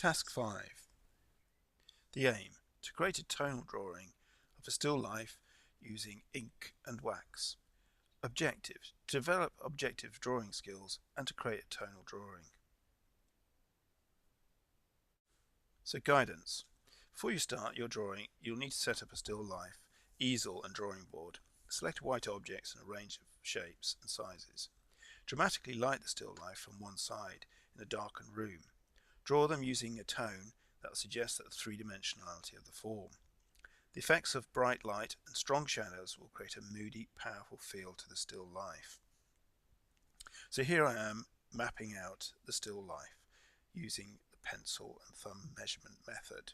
Task 5. The aim: to create a tonal drawing of a still life using ink and wax. Objective: to develop objective drawing skills and to create a tonal drawing. So guidance. Before you start your drawing, you'll need to set up a still life, easel and drawing board. Select white objects in a range of shapes and sizes. Dramatically light the still life from one side in a darkened room. Draw them using a tone that suggests the three-dimensionality of the form. The effects of bright light and strong shadows will create a moody, powerful feel to the still life. So here I am mapping out the still life using the pencil and thumb measurement method.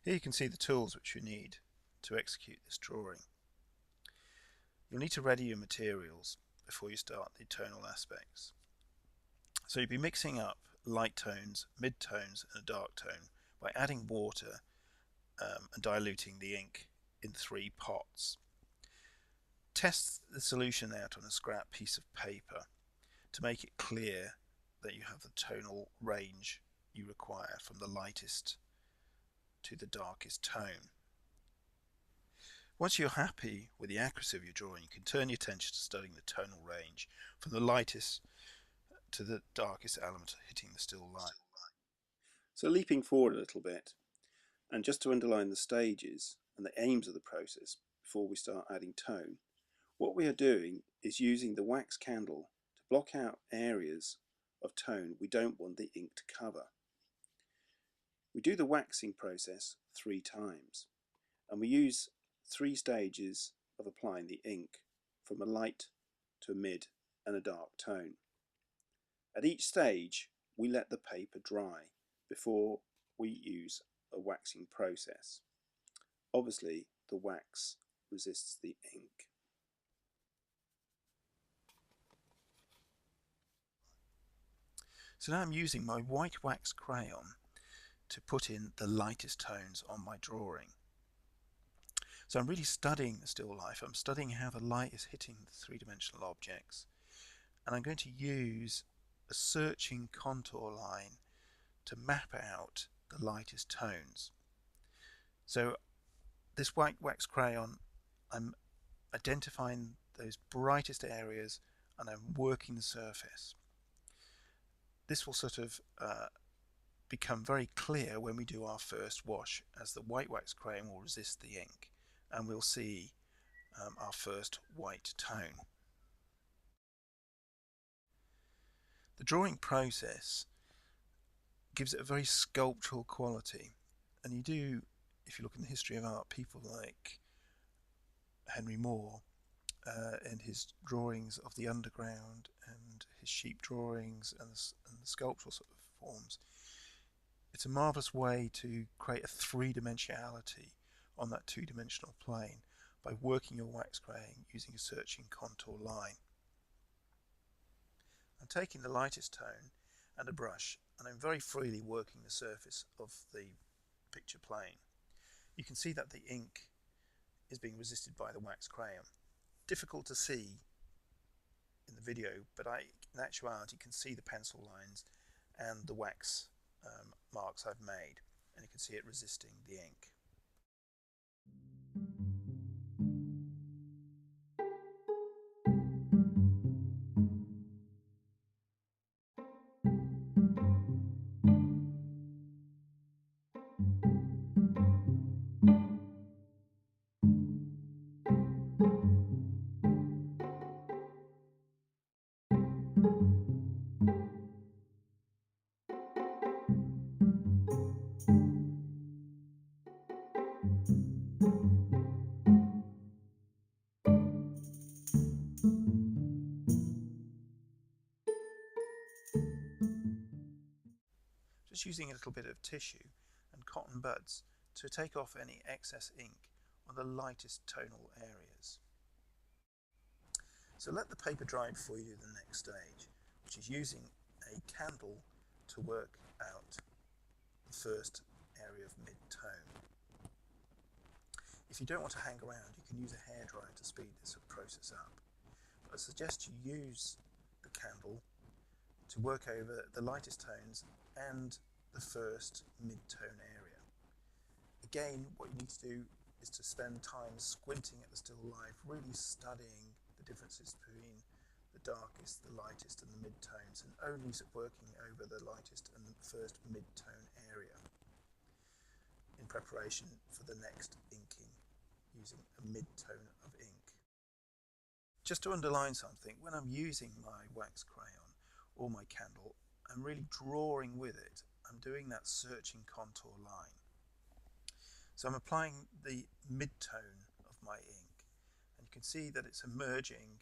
Here you can see the tools which you need to execute this drawing. You'll need to ready your materials before you start the tonal aspects. So you'll be mixing up light tones, mid-tones and a dark tone by adding water and diluting the ink in 3 pots. Test the solution out on a scrap piece of paper to make it clear that you have the tonal range you require from the lightest to the darkest tone. Once you're happy with the accuracy of your drawing, you can turn your attention to studying the tonal range from the lightest to the darkest element hitting the still life. So leaping forward a little bit, and just to underline the stages and the aims of the process before we start adding tone, what we are doing is using the wax candle to block out areas of tone we don't want the ink to cover. We do the waxing process 3 times, and we use 3 stages of applying the ink from a light to a mid and a dark tone. At each stage we let the paper dry before we use a waxing process. Obviously the wax resists the ink. So now I'm using my white wax crayon to put in the lightest tones on my drawing. So I'm really studying the still life. I'm studying how the light is hitting the three-dimensional objects, and I'm going to use a searching contour line to map out the lightest tones. So this white wax crayon, I'm identifying those brightest areas and I'm working the surface. This will sort of become very clear when we do our first wash, as the white wax crayon will resist the ink and we'll see our first white tone. The drawing process gives it a very sculptural quality, and you do, if you look in the history of art, people like Henry Moore and his drawings of the underground and his sheep drawings and the sculptural sort of forms. It's a marvellous way to create a three-dimensionality on that two-dimensional plane by working your wax crayon using a searching contour line. I'm taking the lightest tone and a brush, and I'm very freely working the surface of the picture plane. You can see that the ink is being resisted by the wax crayon. Difficult to see in the video, but in actuality can see the pencil lines and the wax marks I've made, and you can see it resisting the ink. Just using a little bit of tissue and cotton buds to take off any excess ink on the lightest tonal areas. So let the paper dry before you do the next stage, which is using a candle to work out the first area of mid-tone. If you don't want to hang around, you can use a hairdryer to speed this process up. But I suggest you use the candle to work over the lightest tones and the first mid-tone area. Again, what you need to do is to spend time squinting at the still life, really studying the differences between the darkest, the lightest and the mid-tones, and only working over the lightest and the first mid-tone area in preparation for the next inking using a mid-tone of ink. Just to underline something, when I'm using my wax crayon or my candle, I'm really drawing with it. I'm doing that searching contour line. So I'm applying the mid-tone of my ink, and you can see that it's emerging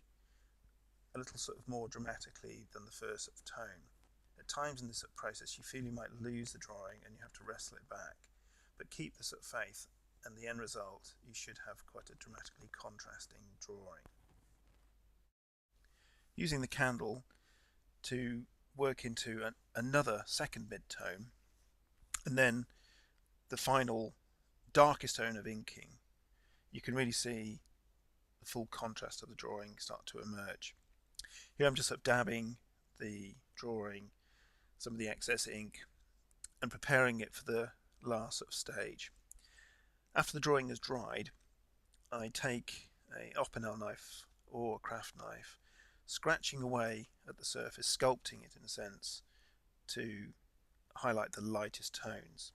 a little sort of more dramatically than the first sort of tone. At times in this sort of process you feel you might lose the drawing and you have to wrestle it back, but keep the sort of faith, and the end result you should have quite a dramatically contrasting drawing. Using the candle to work into another second mid-tone, and then the final darkest tone of inking, you can really see the full contrast of the drawing start to emerge. Here I'm just sort of dabbing the drawing, some of the excess ink, and preparing it for the last sort of stage. After the drawing has dried, I take a opinel knife or a craft knife, scratching away at the surface, sculpting it in a sense to highlight the lightest tones.